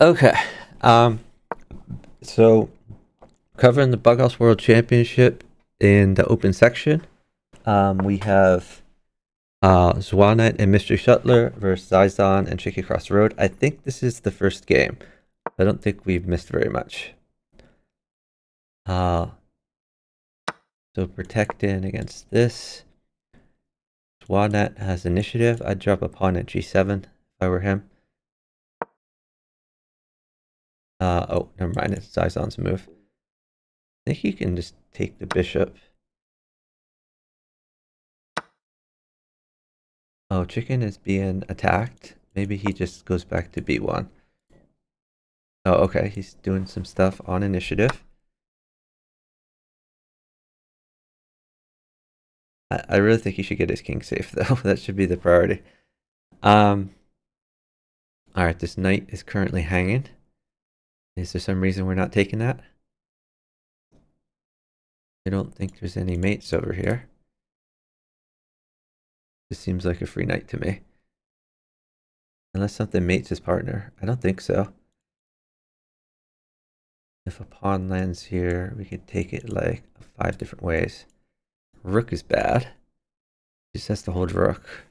Okay. Um, so covering the Bughouse World Championship in the open section, we have Zwanet and Mystery Shuttler versus Zizon and Chicky Cross Road. I think this is the first game. I don't think we've missed very much. So protecting against this. Zwanet has initiative. I'd drop a pawn at G7 if I were him. Oh, never mind. It's Zizon's move. I think he can just take the bishop. Oh, chicken is being attacked. Maybe he just goes back to B1. Oh, okay. He's doing some stuff on initiative. I really think he should get his king safe, though. That should be the priority. All right, this knight is currently hanging. Is there some reason we're not taking that? I don't think there's any mates over here. This seems like a free knight to me. Unless something mates his partner. I don't think so. If a pawn lands here, we could take it like 5 different ways. Rook is bad. Just has to hold rook.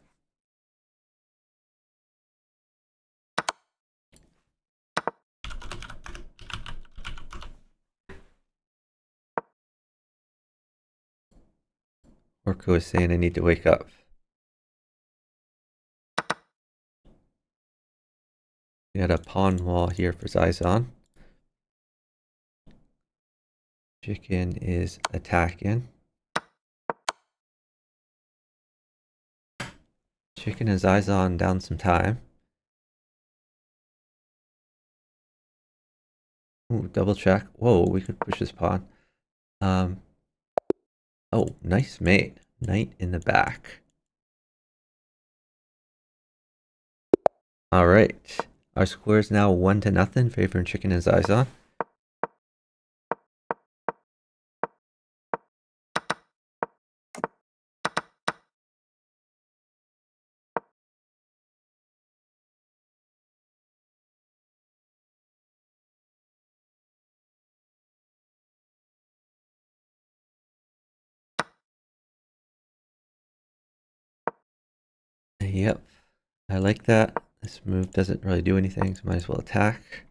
Orko is saying I need to wake up. We got a pawn wall here for Zizon. Chicken is attacking. Chicken and Zizon down some time. Ooh, double check. Whoa, we could push this pawn. Oh, nice mate. Knight in the back. All right. Our score is now 1-0, favoring Chicken and Zizon. Yep, I like that. This move doesn't really do anything, so might as well attack.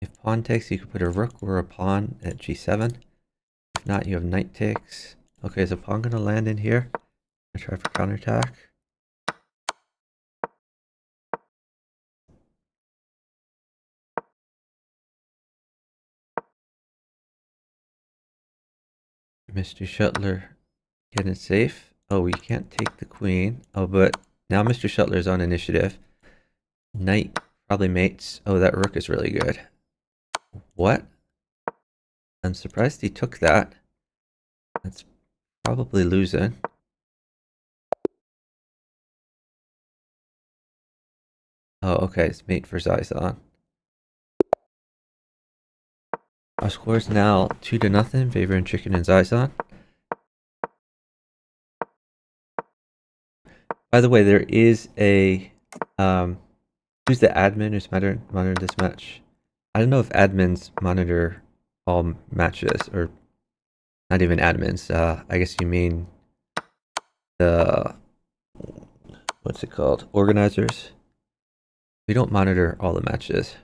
If pawn takes, you could put a rook or a pawn at G7. If not, you have knight takes. Okay, is a pawn gonna land in here? I try for counterattack. Mr. Shuttler getting it safe. Oh, we can't take the queen. Oh, but now Mr. Shuttler is on initiative. Knight probably mates. Oh, that rook is really good. What? I'm surprised he took that. That's probably losing. Oh, okay. It's mate for Zizon. Our score is now 2-0, favoring Chicken and Zizon. By the way, there is a who's the admin who's monitoring this match? I don't know if admins monitor all matches or not even admins. I guess you mean the what's it called? Organizers. We don't monitor all the matches.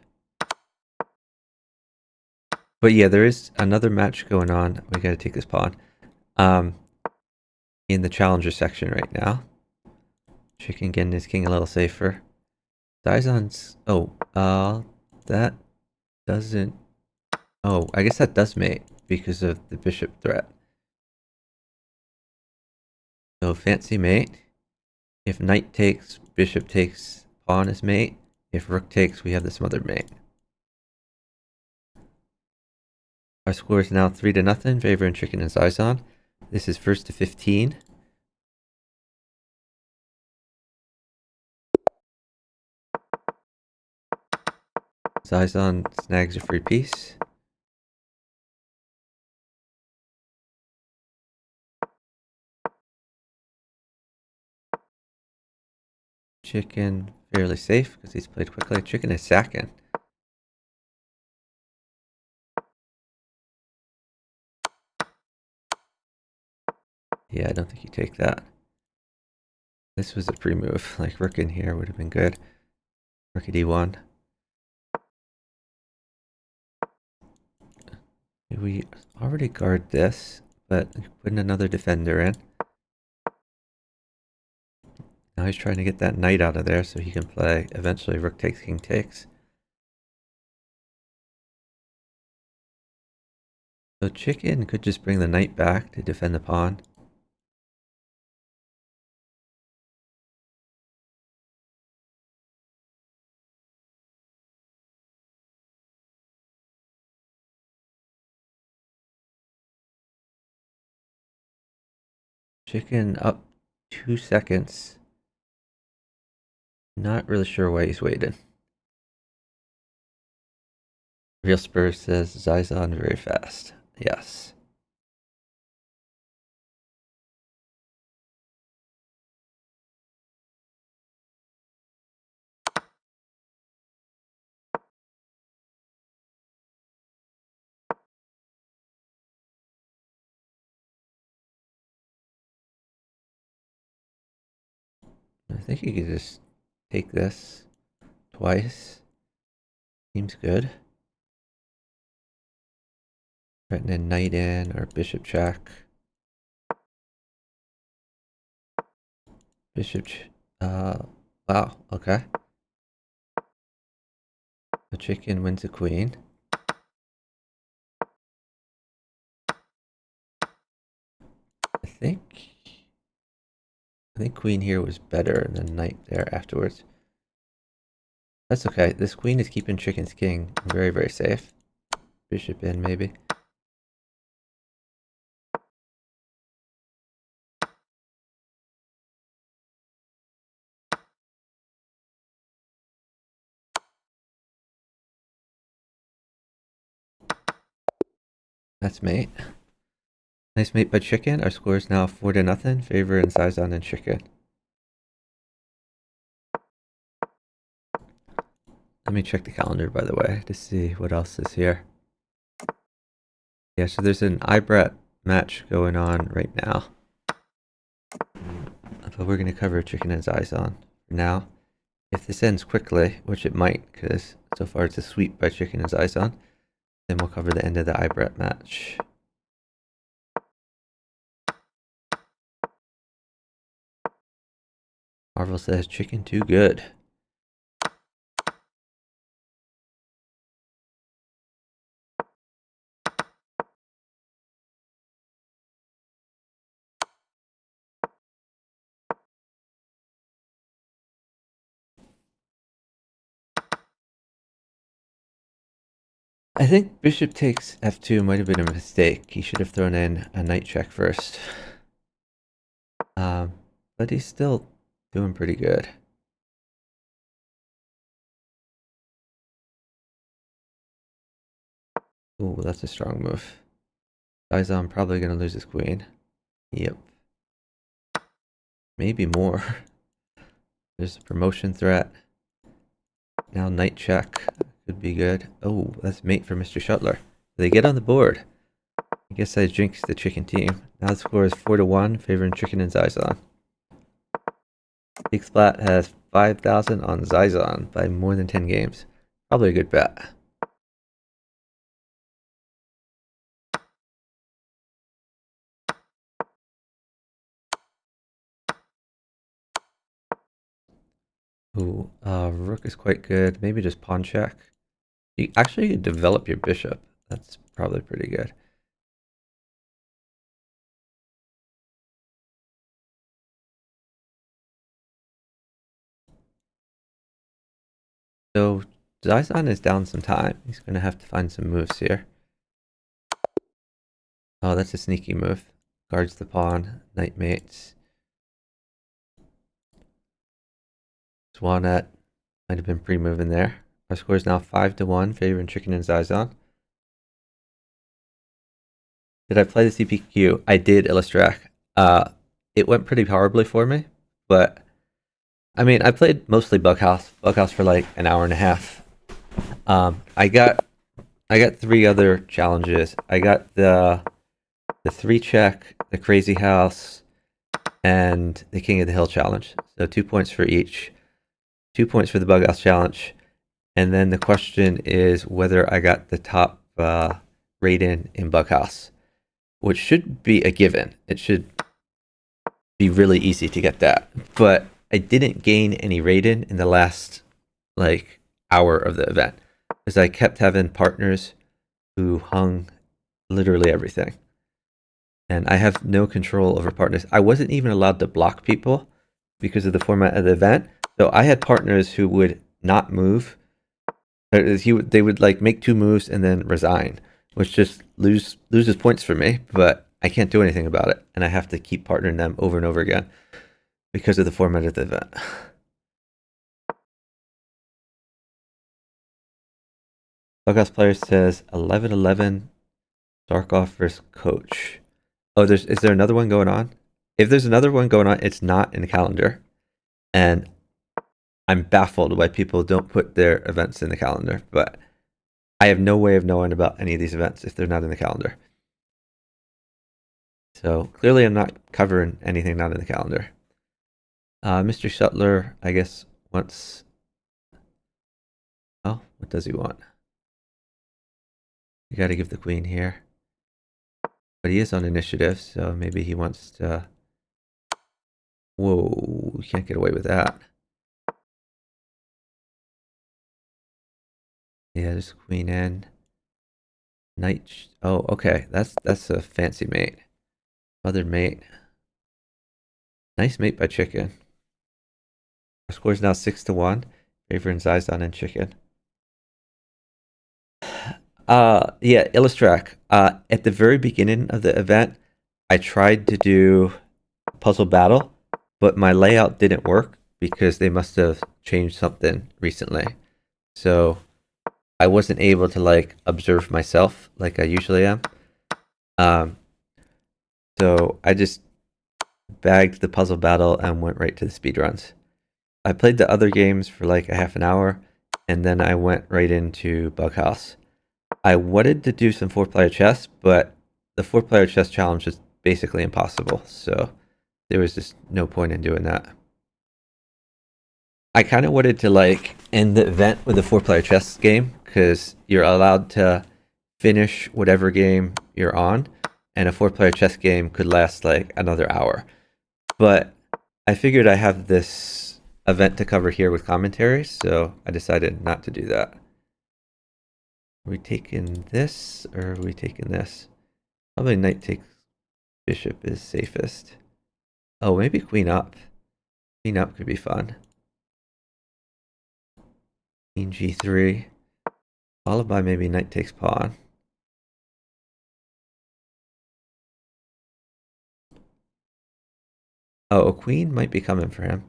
But yeah, there is another match going on. We gotta take this pawn. In the challenger section right now. Chicken getting his king a little safer. Zizon's that doesn't I guess that does mate because of the bishop threat. So fancy mate. If knight takes, bishop takes, pawn is mate. If rook takes, we have this mother mate. Our score is now 3-0, favoring Chicken and Zizon. This is first to 15. Zizon snags a free piece. Chicken fairly safe because he's played quickly. Chicken is sacking. Yeah, I don't think you take that. This was a pre-move. Like rook in here would have been good. Rook at e1. We already guard this, but putting another defender in. Now he's trying to get that knight out of there so he can play eventually rook takes, king takes. So chicken could just bring the knight back to defend the pawn. Chicken up 2 seconds. Not really sure why he's waiting. Real Spurs says Zizan very fast. Yes. I think you could just take this twice. Seems good. Threatening knight in or bishop check. Bishop. Wow. Okay. The chicken wins the queen. I think queen here was better than knight there afterwards. That's okay. This queen is keeping chicken's king very, very safe. Bishop in, maybe. That's mate. Nice mate by chicken. Our score is now 4-0. Favor in Zizan and chicken. Let me check the calendar, by the way, to see what else is here. Yeah, so there's an Ibrat match going on right now. But we're going to cover chicken and Zizan for now. If this ends quickly, which it might, because so far it's a sweep by chicken and Zizan, then we'll cover the end of the Ibrat match. Marvel says chicken too good. I think bishop takes f2 might have been a mistake. He should have thrown in a knight check first. But he's still doing pretty good. Ooh, that's a strong move. Zizan probably going to lose his queen. Yep. Maybe more. There's a promotion threat. Now knight check could be good. Oh, that's mate for Mr. Shuttler. They get on the board. I guess I jinxed the chicken team. Now the score is 4-1, favoring chicken and Zizan. Big Splat has 5,000 on Zizan by more than 10 games. Probably a good bet. Ooh, rook is quite good. Maybe just pawn check. You actually could develop your bishop. That's probably pretty good. So Zizan is down some time. He's going to have to find some moves here. Oh, that's a sneaky move. Guards the pawn, knight mates. Swanet might have been pre-moving there. Our score is now 5-1, favoring chicken and Zizan. Did I play the CPQ? I did, Illustrak. It went pretty horribly for me, but I mean, I played mostly Bughouse for like an hour and a half. I got three other challenges. I got the three check, the crazy house, and the King of the Hill challenge. So 2 points for each. 2 points for the Bughouse challenge, and then the question is whether I got the top rating in Bughouse, which should be a given. It should be really easy to get that, but I didn't gain any rating in the last like hour of the event because I kept having partners who hung literally everything, and I have no control over partners. I wasn't even allowed to block people because of the format of the event. So I had partners who would not move. They would like make two moves and then resign, which just loses points for me. But I can't do anything about it, and I have to keep partnering them over and over again because of the format of the event. Bughouse player says 11-11 Darkoff versus Coach. Oh, is there another one going on? If there's another one going on, it's not in the calendar, and I'm baffled why people don't put their events in the calendar. But I have no way of knowing about any of these events if they're not in the calendar. So clearly, I'm not covering anything not in the calendar. Mr. Shuttler, I guess, wants. Oh, what does he want? You got to give the queen here. But he is on initiative, so maybe he wants to. Whoa, we can't get away with that. Yeah, there's queen in. Knight. Oh, okay. That's a fancy mate. Other mate. Nice mate by chicken. Our score is now 6-1. Favoring Zizon and chicken. Yeah, Illustrak. At the very beginning of the event, I tried to do puzzle battle, but my layout didn't work because they must have changed something recently. So I wasn't able to like observe myself like I usually am. Um, so I just bagged the puzzle battle and went right to the speed runs. I played the other games for like a half an hour, and then I went right into Bughouse. I wanted to do some four-player chess, but the four-player chess challenge is basically impossible, so there was just no point in doing that. I kind of wanted to like end the event with a four-player chess game because you're allowed to finish whatever game you're on, and a four-player chess game could last like another hour. But I figured I have this event to cover here with commentary, so I decided not to do that. Are we taking this or are we taking this? Probably knight takes bishop is safest. Oh, maybe queen up. Queen up could be fun. Queen g3. Followed by maybe knight takes pawn. Oh, a queen might be coming for him.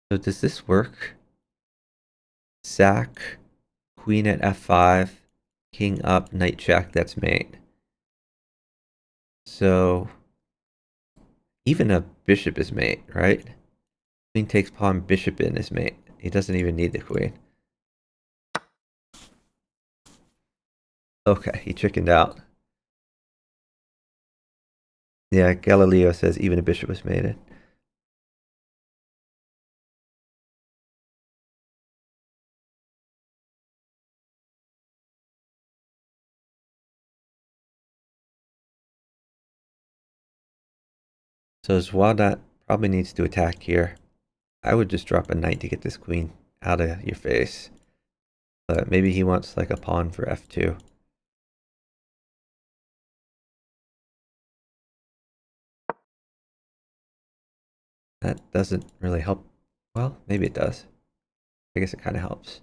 So does this work? Sack, queen at f5, king up, knight check, that's mate. So even a bishop is mate, right? Queen takes pawn, bishop in is mate. He doesn't even need the queen. Okay, he chickened out. Yeah, Galileo says even a bishop was mated. So Zwadat probably needs to attack here. I would just drop a knight to get this queen out of your face. But maybe he wants like a pawn for f2. That doesn't really help. Well, maybe it does. I guess it kind of helps.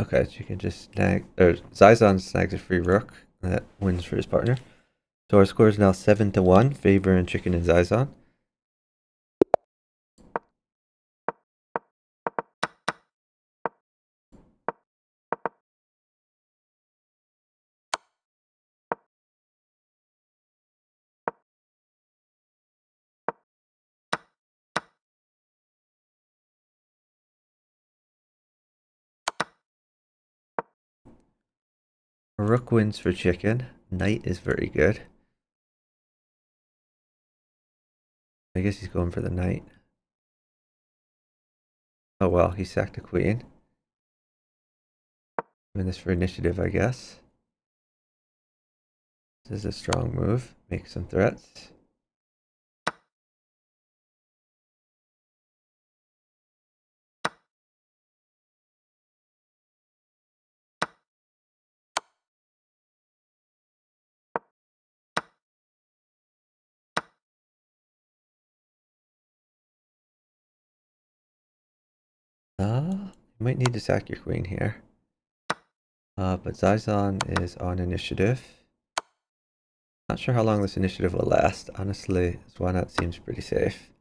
Okay, so you can just snag, or Zizon snags a free rook. That wins for his partner. So our score is now 7-1, favoring Chicken and Zizon. Rook wins for chicken. Knight is very good. I guess he's going for the knight. Oh well, he sacked a queen. Doing this for initiative, I guess. This is a strong move. Make some threats. You might need to sack your queen here. But Zizon is on initiative. Not sure how long this initiative will last. Honestly, Swanat seems pretty safe.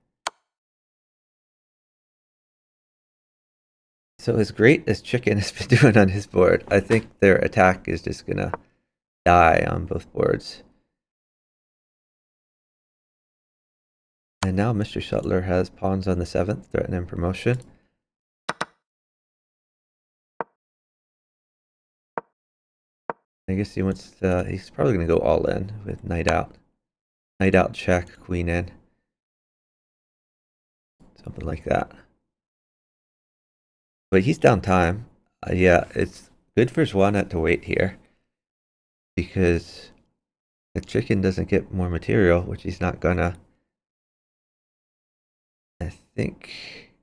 So as great as Chicken has been doing on his board, I think their attack is just gonna die on both boards. And now Mr. Shuttler has pawns on the 7th, threatening promotion. I guess he wants to, he's probably going to go all in with knight out. Knight out check, queen in. Something like that. But he's down time. Yeah, it's good for Swanat to wait here. Because the chicken doesn't get more material, which he's not gonna. I think.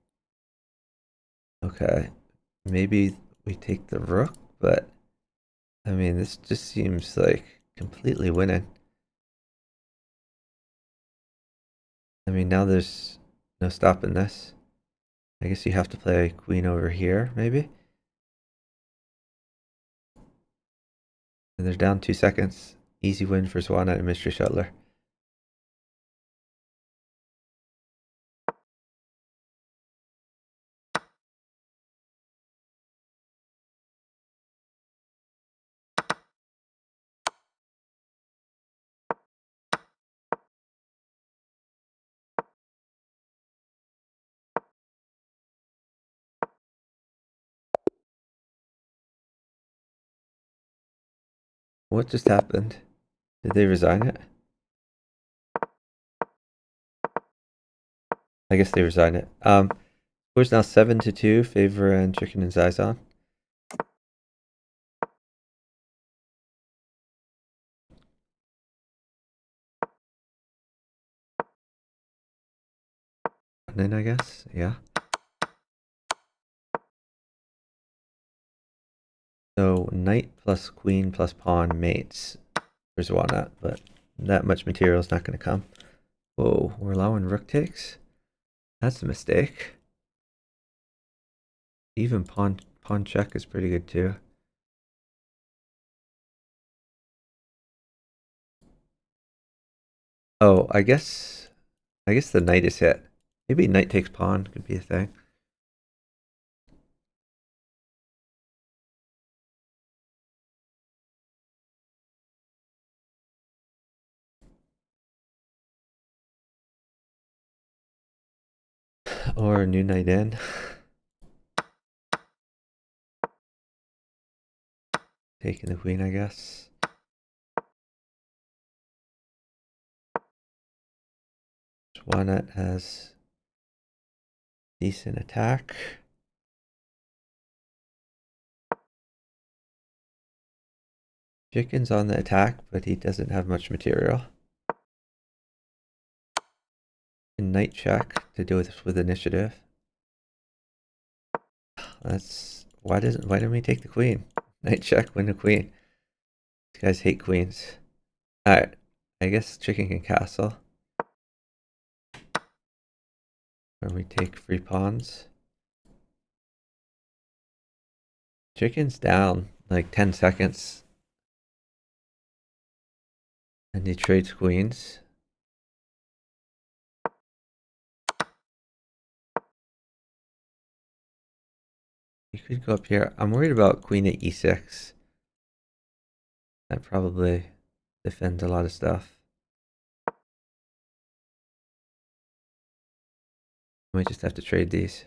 Okay. Maybe we take the rook, but I mean, this just seems like completely winning. I mean, now there's no stopping this. I guess you have to play queen over here, maybe? And they're down 2 seconds. Easy win for Swanat and Mr. Shuttler. What just happened? Did they resign it? I guess they resigned it. Score's now 7-2, Favor and Chicken and Zizon. And then I guess, yeah. So knight plus queen plus pawn mates. There's Swanat, but that much material is not going to come. Whoa, we're allowing rook takes? That's a mistake. Even pawn check is pretty good too. Oh, I guess the knight is hit. Maybe knight takes pawn could be a thing. Or new knight in. Taking the queen, I guess. Swanat has decent attack. Chicken's on the attack, but he doesn't have much material. And knight check to do with initiative. That's why don't we take the queen? Knight check, win the queen. These guys hate queens. Alright. I guess chicken can castle. Or we take free pawns. Chicken's down like 10 seconds. And he trades queens. You could go up here. I'm worried about queen at e6. That probably defends a lot of stuff. Might just have to trade these.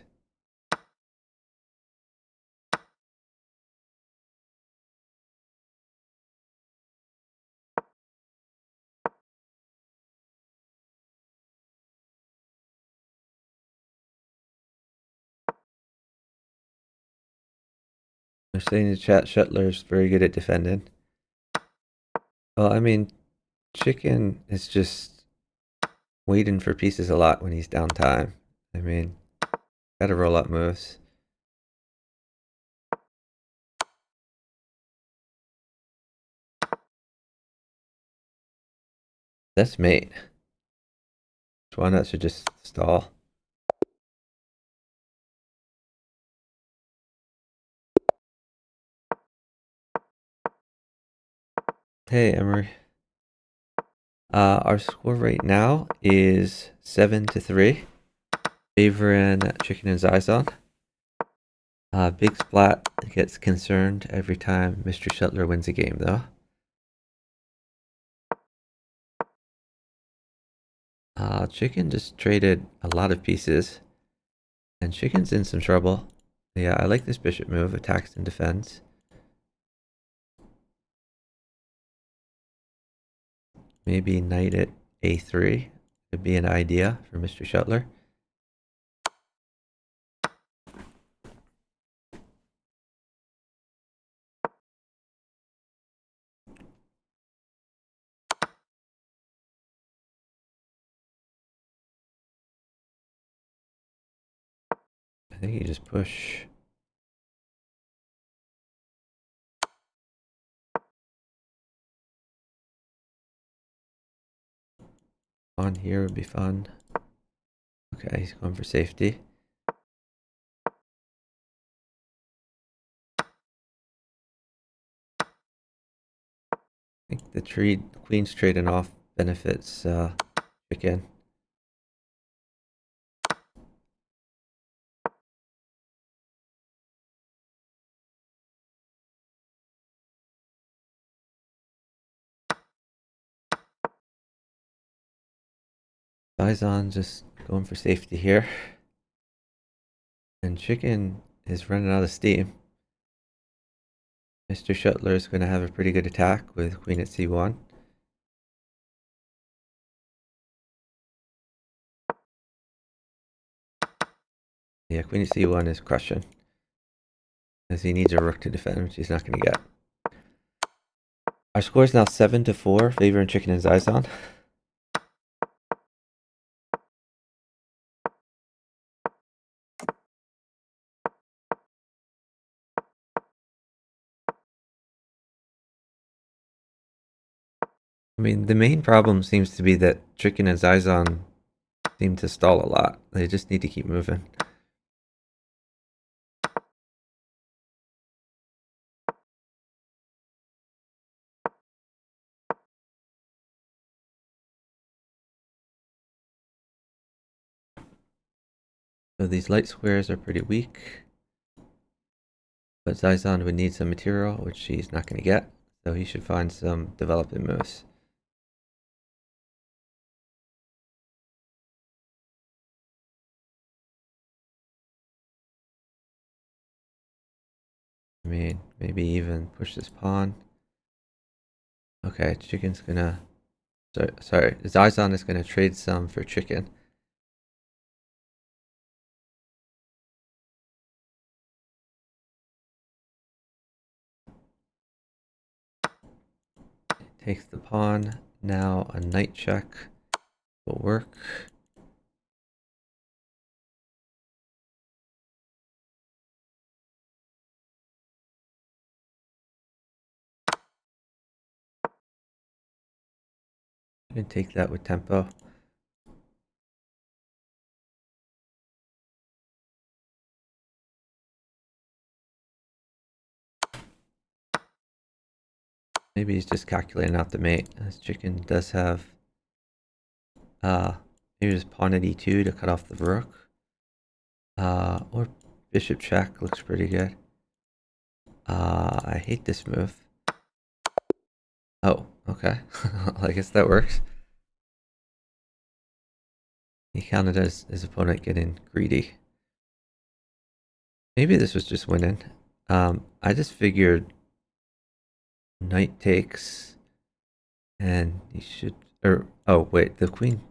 They're saying in the chat Shuttler's very good at defending. Well, I mean, Chicken is just waiting for pieces a lot when he's down time. I mean, gotta roll up moves. That's mate. Why not should just stall. Hey, Emery. Our score right now is 7-3, favoring Chicken and Zizon. Big Splat gets concerned every time Mr. Shuttler wins a game, though. Chicken just traded a lot of pieces, and Chicken's in some trouble. Yeah, I like this bishop move, attacks and defends. Maybe knight at a3 could be an idea for Mr. Shuttler. I think you just push. On here would be fun. Okay, he's going for safety. I think the queen's trading off benefits Chicken. Zizon just going for safety here. And Chicken is running out of steam. Mr. Shuttler is going to have a pretty good attack with queen at c1. Yeah, queen at c1 is crushing, as he needs a rook to defend, which he's not going to get. Our score is now 7-4, favoring Chicken and Zizon. I mean, the main problem seems to be that Chicken and Zizon seem to stall a lot. They just need to keep moving. So these light squares are pretty weak. But Zizon would need some material, which he's not going to get. So he should find some development moves. I mean, maybe even push this pawn. Okay, Chicken's gonna... Sorry, Zizon is gonna trade some for Chicken. Takes the pawn. Now a knight check will work. You can take that with tempo. Maybe he's just calculating out the mate. As Chicken does have maybe just pawn at e2 to cut off the rook. Or bishop check looks pretty good. I hate this move. Oh, okay. I guess that works. He counted as his opponent getting greedy. Maybe this was just winning. I just figured knight takes, and he should, or, oh wait, the queen.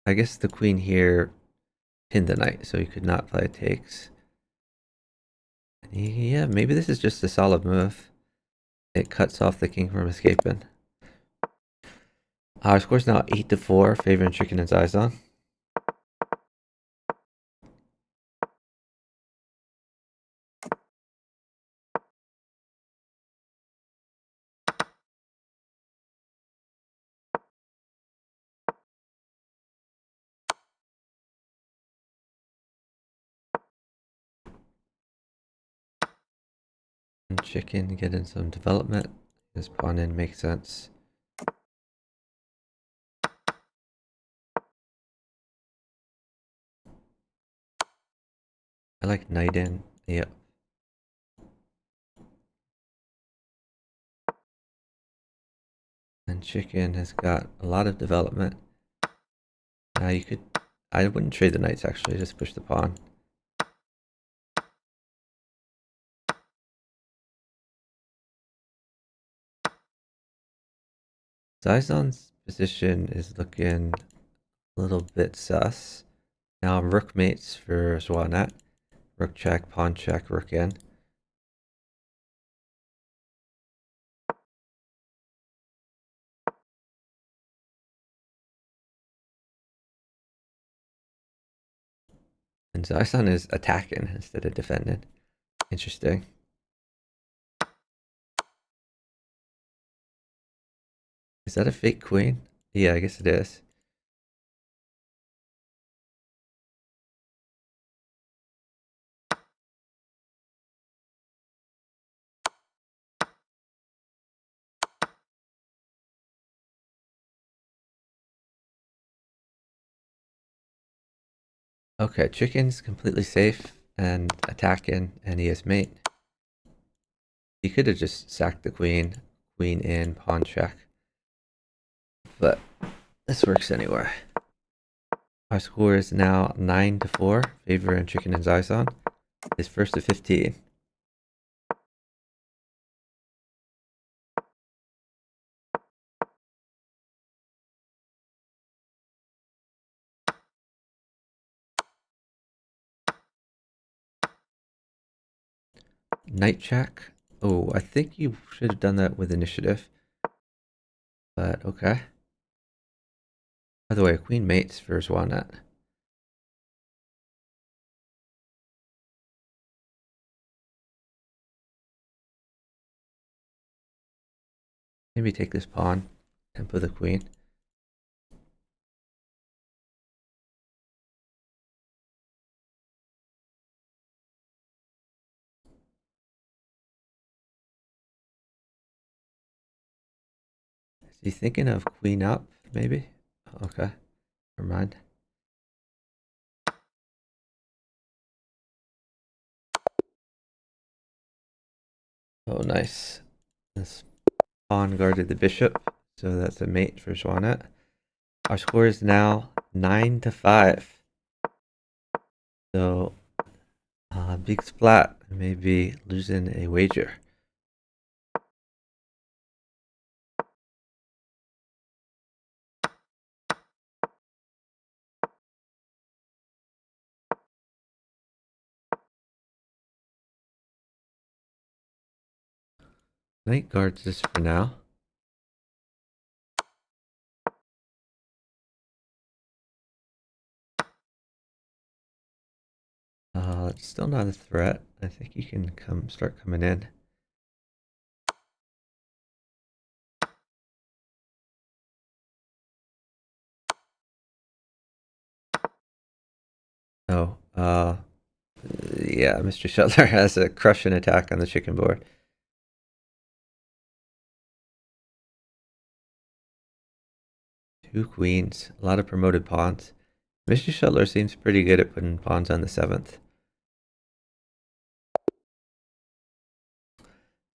I guess the queen here pinned the knight, so he could not play takes. Yeah, maybe this is just a solid move. It cuts off the king from escaping. Our score's now 8-4, favoring chicken and Zizon. And chicken getting some development. This pawn in makes sense. I like knight in. Yep. And chicken has got a lot of development. Now you could... I wouldn't trade the knights actually, just push the pawn. Zizon's position is looking a little bit sus. Now rook mates for Zwanet. Rook check, pawn check, rook in. And Zizon is attacking instead of defending. Interesting. Is that a fake queen? Yeah, I guess it is. Okay, chicken's completely safe and attacking, and he has mate. He could have just sacked the queen, queen in, pawn check. But this works anyway. Our score is now 9-4, favoring chicken and Zizon. His first of 15. Knight check. Oh, I think you should have done that with initiative. But okay. By the way, queen mates for Zwanet. Maybe take this pawn, tempo the queen. Is he thinking of queen up, maybe? Okay, never mind. Oh, nice. This pawn guarded the bishop, so that's a mate for Zwanet. Our score is now 9-5. So, big splat, maybe losing a wager. Knight guards this for now. It's still not a threat. I think you can start coming in. Oh, yeah, Mr. Shuttler has a crushing attack on the chicken board. Two queens, a lot of promoted pawns. Mr. Shuttler seems pretty good at putting pawns on the 7th.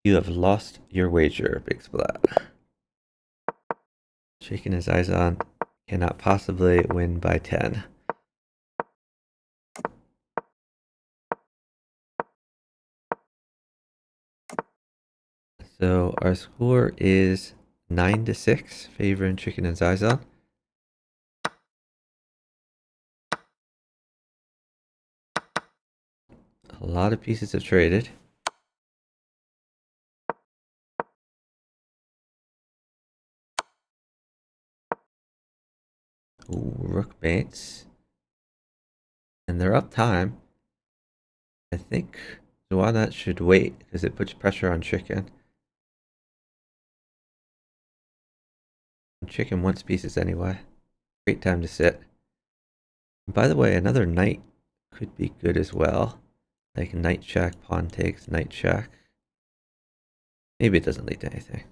You have lost your wager, Big Splat. Shaking his eyes on, cannot possibly win by 10. So our score is 9-6, favoring chicken and Zizon. A lot of pieces have traded. Ooh, rook mates. And they're up time. I think Zuana should wait because it puts pressure on chicken. And chicken wants pieces anyway. Great time to sit. And by the way, another knight could be good as well. Like knight check, pawn takes, knight check. Maybe it doesn't lead to anything.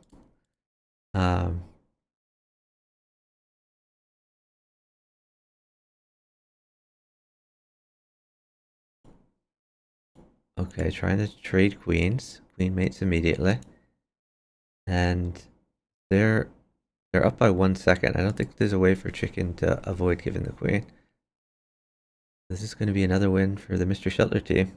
Okay, trying to trade queens. Queen mates immediately. And they're up by 1 second. I don't think there's a way for chicken to avoid giving the queen. This is going to be another win for the Mr. Sheltler team.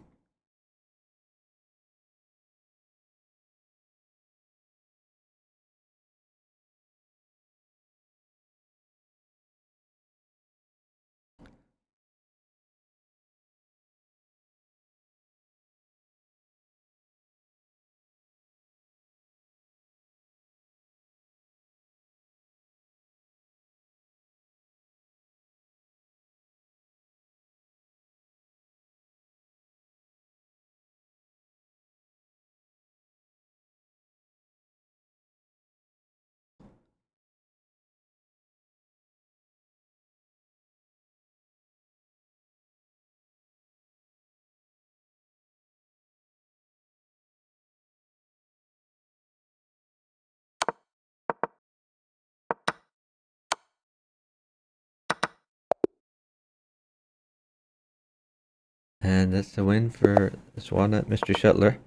And that's the win for Swan at Mr. Sheltler.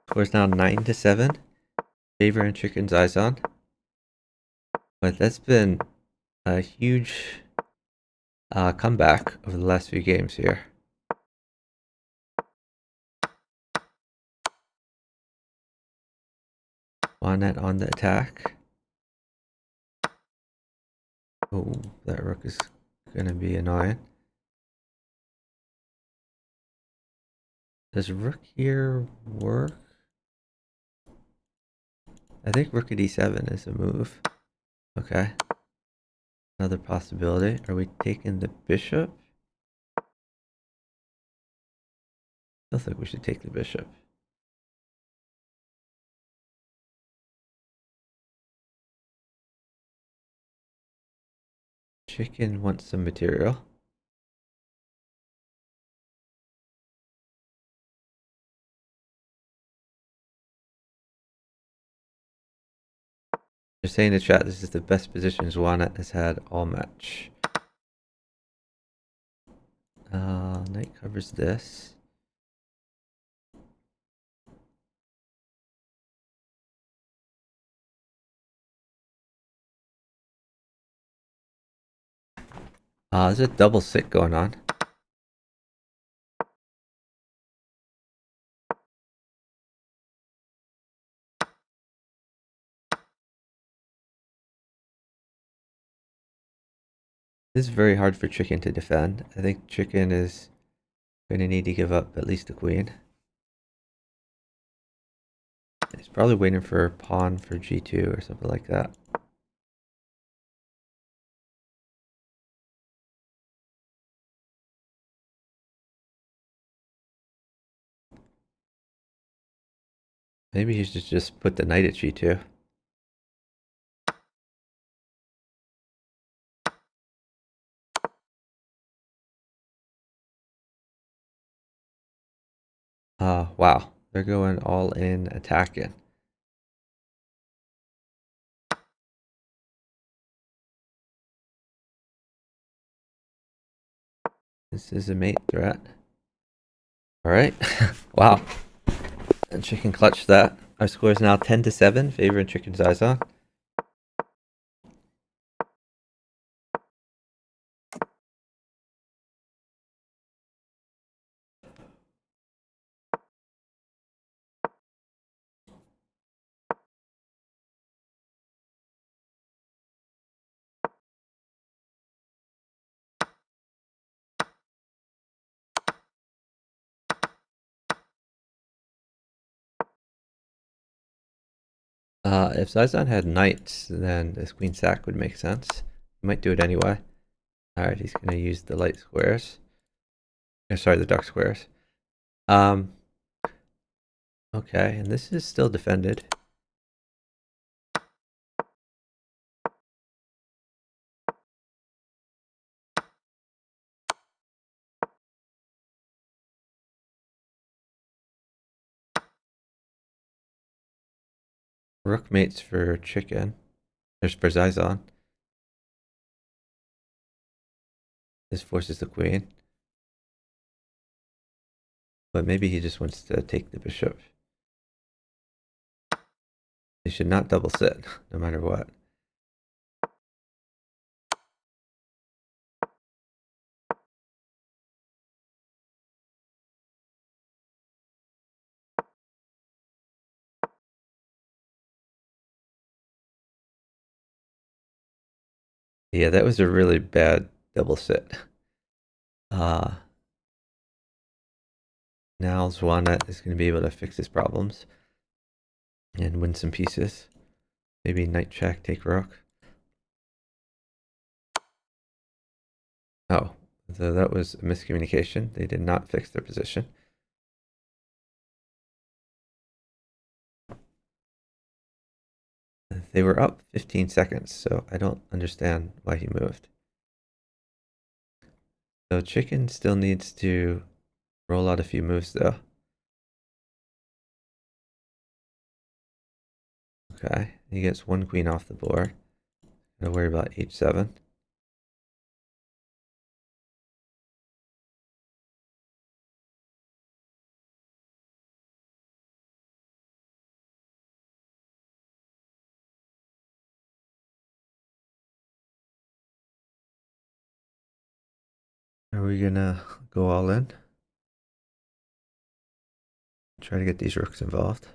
Score is now 9-7. Favor and Chicken's eyes on. But that's been a huge comeback over the last few games here. Swanet on the attack. Oh, that rook is going to be annoying. Does rook here work? I think rook at e7 is a move. Okay. Another possibility. Are we taking the bishop? I think we should take the bishop. Chicken wants some material. They're saying in the chat this is the best position Zwana has had all match. Knight covers this. There's a double sit going on. This is very hard for Chicken to defend. I think Chicken is going to need to give up at least a queen. He's probably waiting for a pawn for g2 or something like that. Maybe he should just put the knight at g2. Wow. They're going all in attacking. This is a mate threat. Alright. Wow. And Chicken clutched that. Our score is now 10-7, favoring Chicken's eyes on. If Zizan had knights, then this queen sack would make sense. We might do it anyway. Alright, he's gonna use the light squares. Sorry, the dark squares. Okay, and this is still defended. Rook mates for chicken. There's for Zizon. This forces the queen. But maybe he just wants to take the bishop. He should not double sit, no matter what. Yeah, that was a really bad double sit. Now Zwana is going to be able to fix his problems and win some pieces. Maybe knight check, take rook. Oh, so that was a miscommunication. They did not fix their position. They were up 15 seconds, so I don't understand why he moved. So chicken still needs to roll out a few moves though. Okay, he gets one queen off the board. Gotta worry about h7. Are we gonna go all in? Try to get these rooks involved.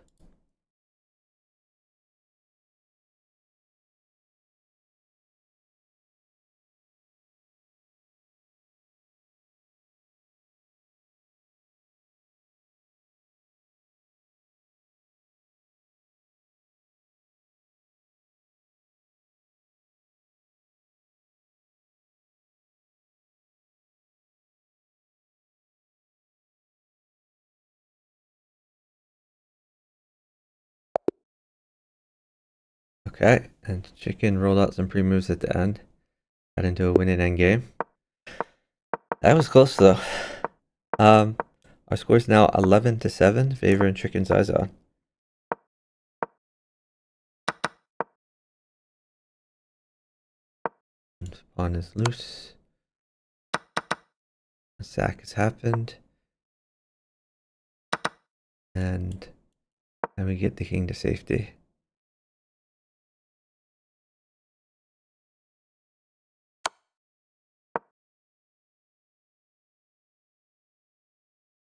Okay, and chicken rolled out some pre-moves at the end. Got into a winning endgame. That was close though. Our score is now 11-7, favoring chicken Zizon. Pawn is loose. A sack has happened. And we get the king to safety.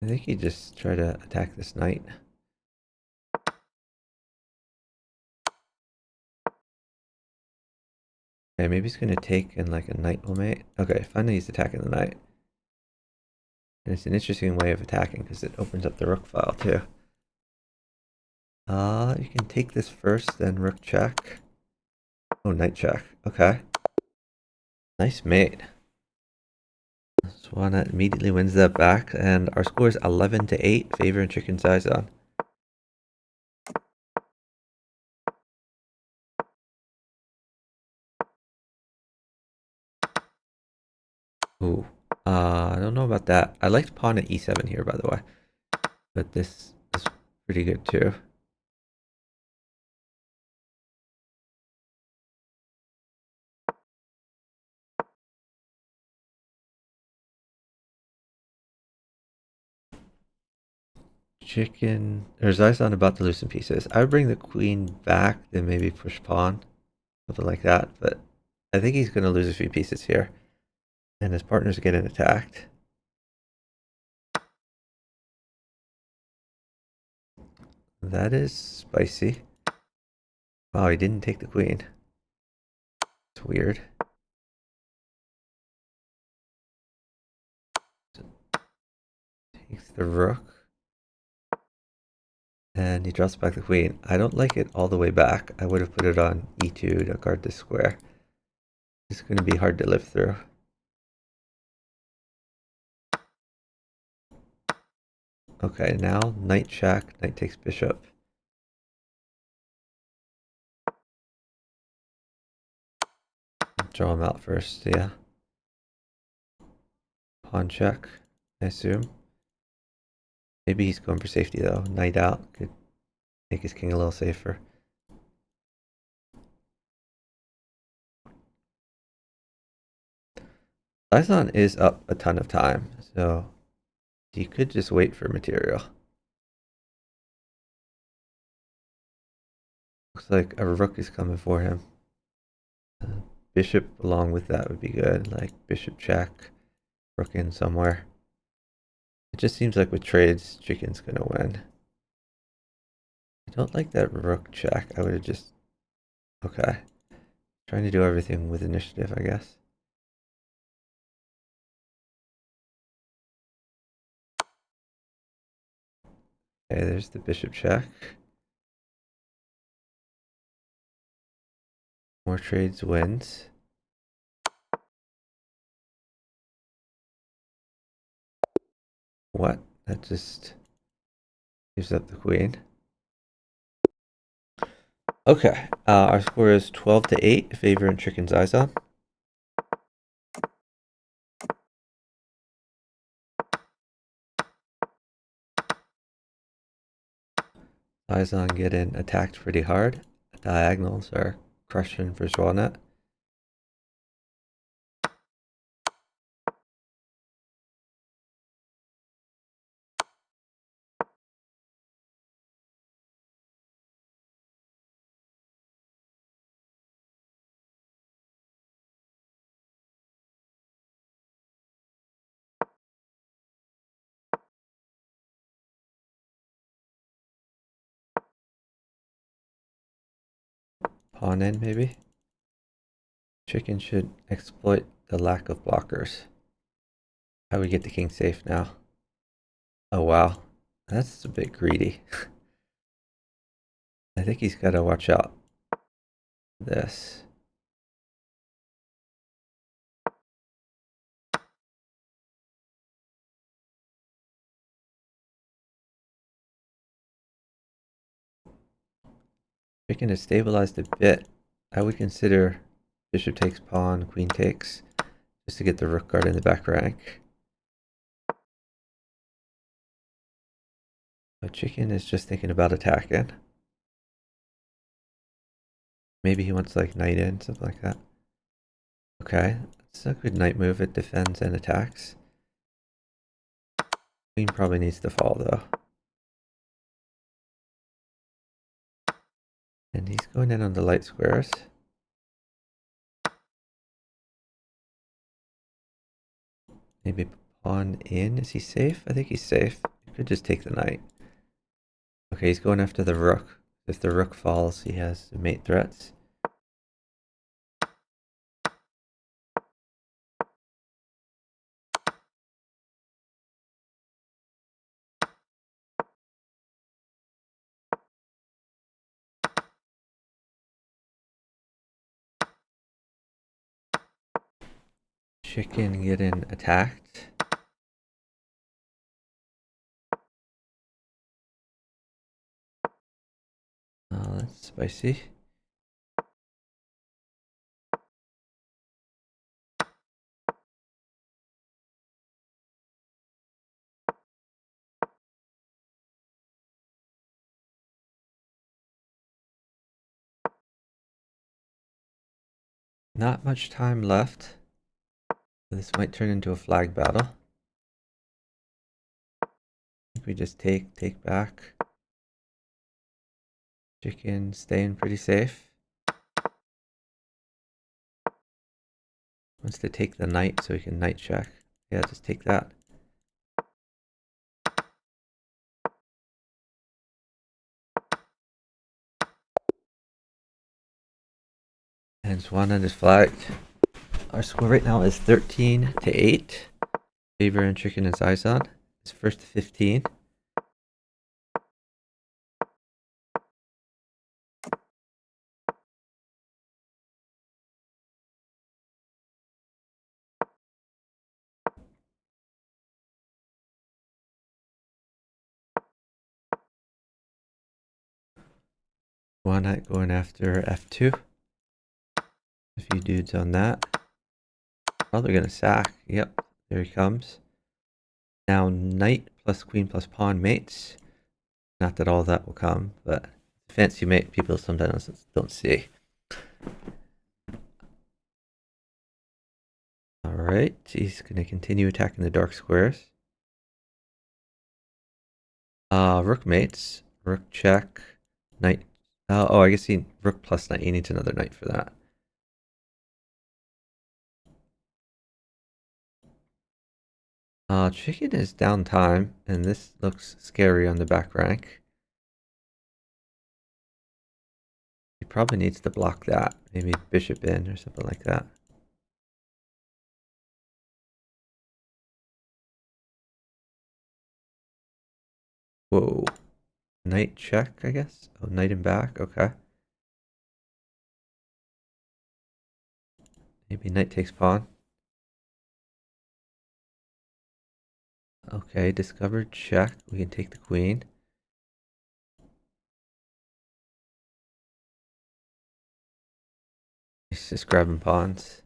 I think he just tried to attack this knight. Okay, maybe he's gonna take and like a knight will mate. Okay, finally he's attacking the knight. And it's an interesting way of attacking because it opens up the rook file too. You can take this first, then rook check. Oh, knight check. Okay. Nice mate. Zwana immediately wins that back, and our score is 11-8, favoring chicken Zizon. Ooh. I don't know about that. I liked pawn at e7 here, by the way. But this is pretty good too. Chicken. There's Zizon about to lose some pieces. I would bring the queen back, then maybe push pawn. Something like that. But I think he's going to lose a few pieces here. And his partner's getting attacked. That is spicy. Wow, he didn't take the queen. It's weird. Takes the rook. And he drops back the queen. I don't like it all the way back. I would have put it on e2 to guard this square. It's going to be hard to live through. Okay, now knight check, knight takes bishop. Draw him out first, yeah. Pawn check, I assume. Maybe he's going for safety though. Knight out could make his king a little safer. Sison is up a ton of time, so he could just wait for material. Looks like a rook is coming for him. Bishop along with that would be good, like bishop check, rook in somewhere. It just seems like with trades, chicken's gonna win. I don't like that rook check. I would have just... Okay. Trying to do everything with initiative, I guess. Okay, there's the bishop check. More trades wins. What? That just gives up the queen. Okay, our score is 12-8, favoring Chicken Sison. Sison getting attacked pretty hard. Diagonals are crushing for Swanet. Pawn in, maybe? Chicken should exploit the lack of blockers. How do we get the king safe now? Oh, wow. That's a bit greedy. I think he's got to watch out. This. Chicken is stabilized a bit. I would consider bishop takes pawn, queen takes, just to get the rook guard in the back rank. But Chicken is just thinking about attacking. Maybe he wants like knight in, something like that. Okay, it's a good knight move. It defends and attacks. Queen probably needs to fall though. And he's going in on the light squares. Maybe pawn in. Is he safe? I think he's safe. He could just take the knight. Okay, he's going after the rook. If the rook falls, he has mate threats. Chicken getting attacked. Oh, that's spicy. Not much time left. This might turn into a flag battle. I think we just take back. Chicken staying pretty safe. Wants to take the knight so he can knight check. Yeah, just take that. And Swanet is flagged. Our score right now is 13-8. Favor and Chicken and Sison. It's first to 15. One knight going after f2. A few dudes on that. Probably gonna sack. Yep, there he comes. Now knight plus queen plus pawn mates. Not that all that will come, but fancy mate people sometimes don't see. Alright, he's gonna continue attacking the dark squares. Rook mates. Rook check. Knight. Oh, I guess he rook plus knight. He needs another knight for that. Chicken is downtime, and this looks scary on the back rank. He probably needs to block that. Maybe bishop in or something like that. Whoa. Knight check, I guess? Oh, knight and back, okay. Maybe knight takes pawn. Okay, discovered check. We can take the queen. He's just grabbing pawns.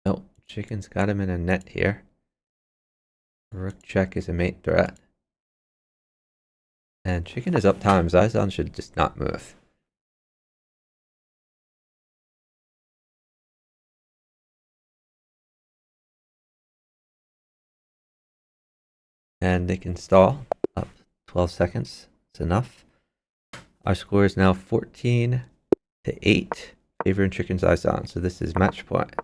Oh, chicken's got him in a net here. Rook check is a mate threat. And chicken is up time. Zizan should just not move. And they can stall up 12 seconds. It's enough. Our score is now 14 to 8, favoring Chicken Zizan. So this is match point.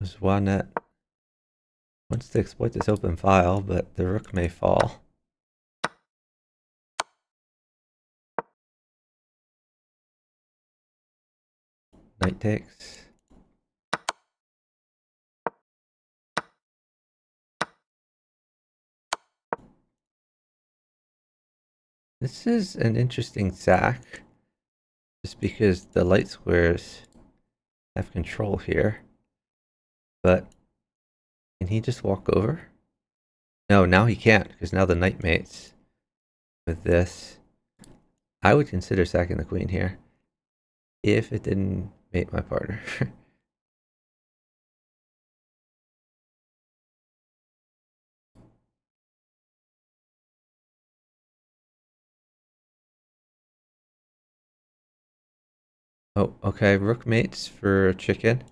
There's one that wants to exploit this open file, but the rook may fall. Knight takes. This is an interesting sack, just because the light squares have control here. But can he just walk over? No, now he can't, because now the knight mates with this. I would consider sacking the queen here, if it didn't mate my partner. Oh, okay, rook mates for chicken.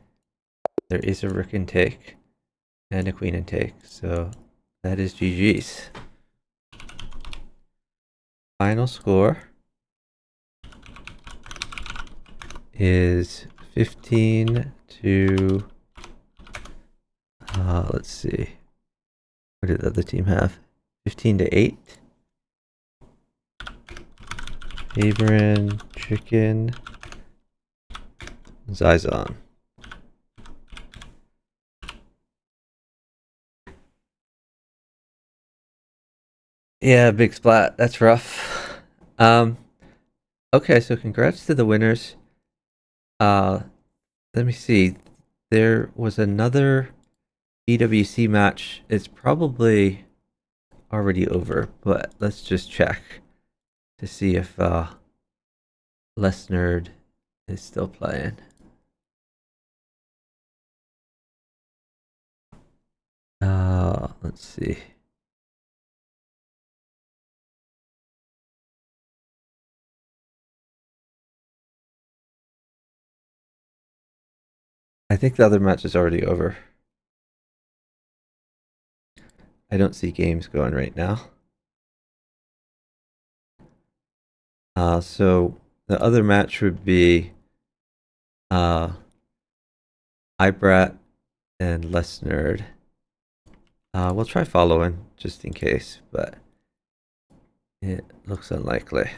There is a rook in take and a queen in take, so that is GG's. Final score is 15 to, let's see, what did the other team have? 15 to 8. Favoring Chicken Zizan. Yeah, big splat. That's rough. Okay, so congrats to the winners. Let me see. There was another BWC match. It's probably already over, but let's just check to see if Less Nerd is still playing. Let's see. I think the other match is already over. I don't see games going right now. So the other match would be Ibrat and Less Nerd. We'll try following just in case, but it looks unlikely.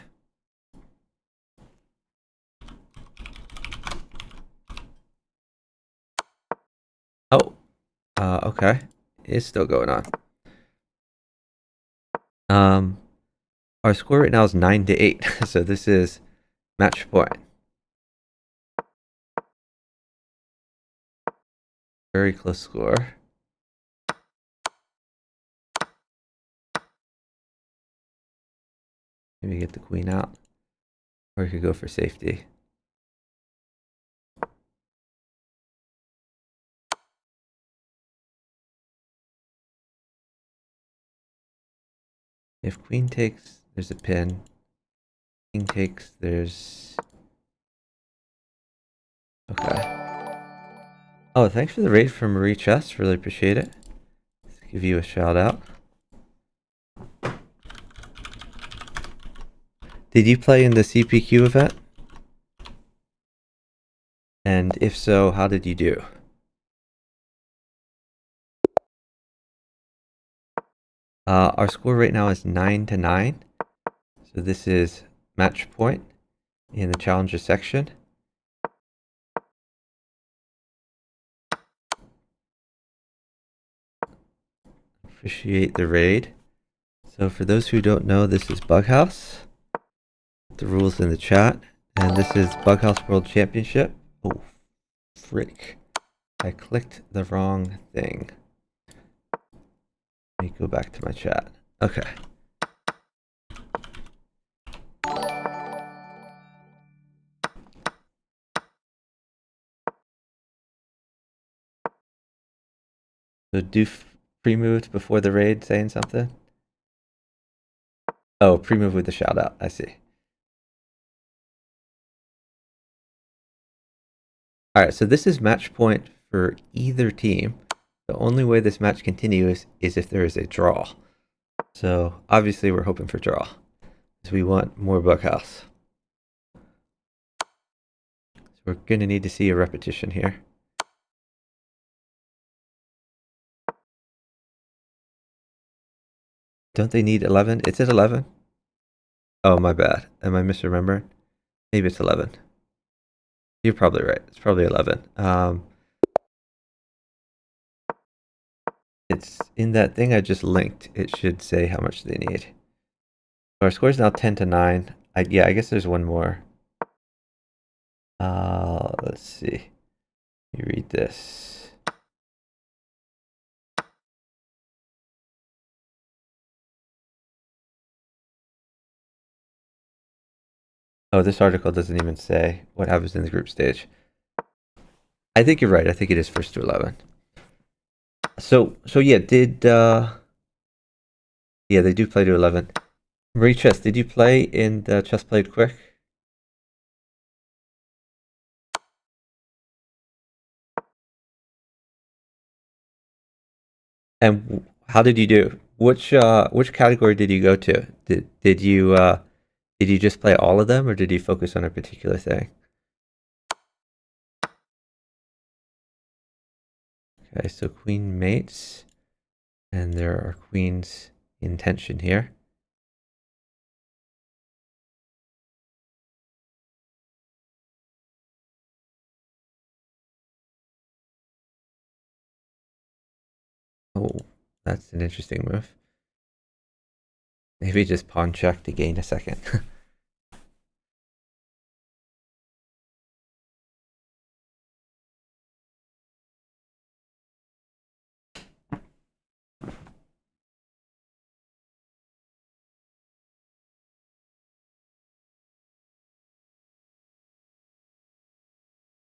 Okay. It's still going on. Our score right now is 9-8, so this is match point. Very close score. Maybe get the queen out. Or you could go for safety. If queen takes, there's a pin. King takes, there's... Okay. Oh, thanks for the raid from Marie Chess. Really appreciate it. Let's give you a shout out. Did you play in the CPQ event? And if so, how did you do? Our score right now is 9-9. So this is match point in the challenger section. Appreciate the raid. So for those who don't know, this is Bughouse. The rules in the chat. And this is Bughouse World Championship. Oh, frick. I clicked the wrong thing. Let me go back to my chat. Okay. So Doof pre-moved before the raid saying something? Oh, pre-move with the shout out. I see. Alright, so this is match point for either team. The only way this match continues is if there is a draw. So obviously we're hoping for draw, because we want more Bughouse. So we're going to need to see a repetition here. Don't they need 11? It's at 11? Oh, my bad. Am I misremembering? Maybe it's 11. You're probably right. It's probably 11. It's in that thing I just linked. It should say how much they need. Our score is now 10-9. Yeah, I guess there's one more. Let's see. You read this. Oh, this article doesn't even say what happens in the group stage. I think you're right. I think it is first to 11. So yeah, yeah, they do play to 11. Marie Chess, did you play in the Chess Played Quick? And how did you do? Which category did you go to? Did you just play all of them, or did you focus on a particular thing? Okay, so queen mates, and there are queens in tension here. Oh, that's an interesting move. Maybe just pawn check to gain a second.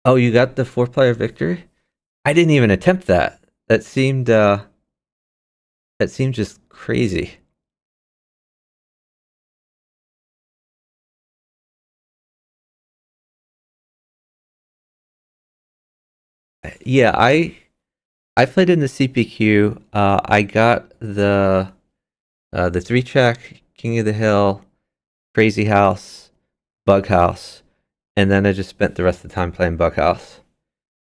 Oh, you got the 4-player victory? I didn't even attempt that. That seemed just crazy. Yeah, I played in the CPQ. I got the 3-check, King of the Hill, Crazy House, Bughouse, and then I just spent the rest of the time playing Bughouse.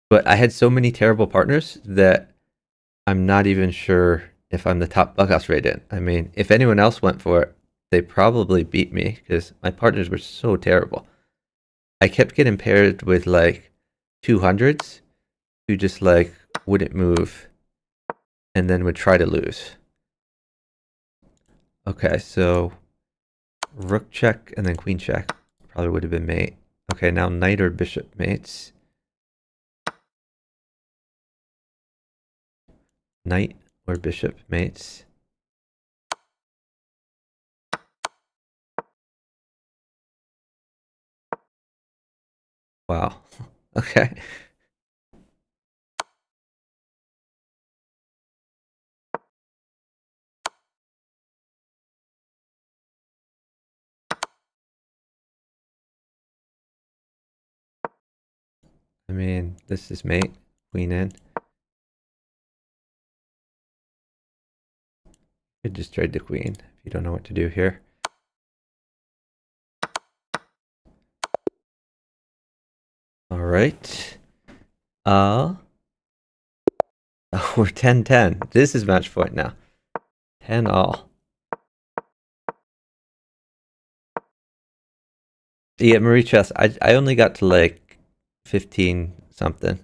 But I had so many terrible partners that I'm not even sure if I'm the top Bughouse rated. I mean, if anyone else went for it, they probably beat me because my partners were so terrible. I kept getting paired with like 200s who just like wouldn't move. and then would try to lose. Okay, so rook check and then queen check probably would have been mate. Okay, now knight or bishop mates. Knight or bishop mates. Wow. Okay. I mean, this is mate. Queen in. Could just trade the queen if you don't know what to do here. All right. We're 10-10. This is match point now. 10 all. Yeah, Marie Chess, I only got to like 15 something.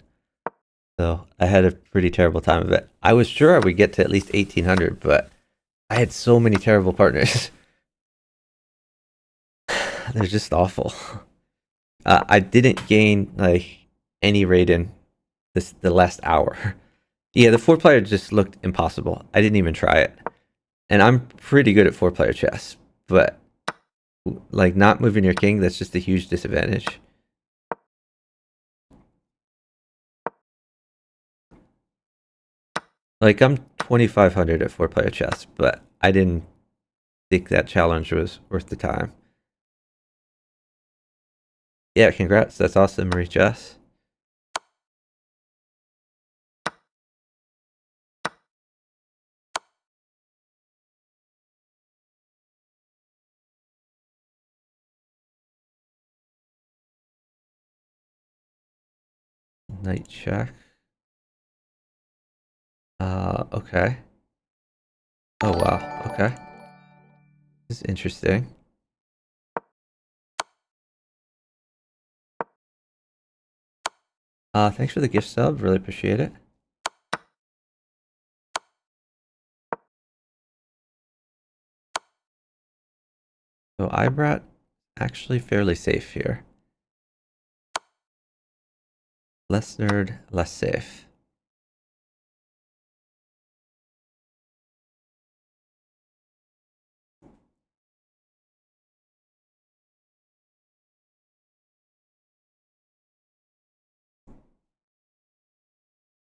So I had a pretty terrible time of it. I was sure I would get to at least 1800, but I had so many terrible partners. They're just awful. I didn't gain like any raid in the last hour. Yeah, the 4-player just looked impossible. I didn't even try it. And I'm pretty good at 4-player chess, but like not moving your king, that's just a huge disadvantage. Like I'm 2500 at 4-player chess, but I didn't think that challenge was worth the time. Yeah, congrats. That's awesome, Marie Chess. Knight check. Okay. Oh wow. Okay. This is interesting. Thanks for the gift sub. Really appreciate it. So Ibrat actually fairly safe here. Less nerd, less safe.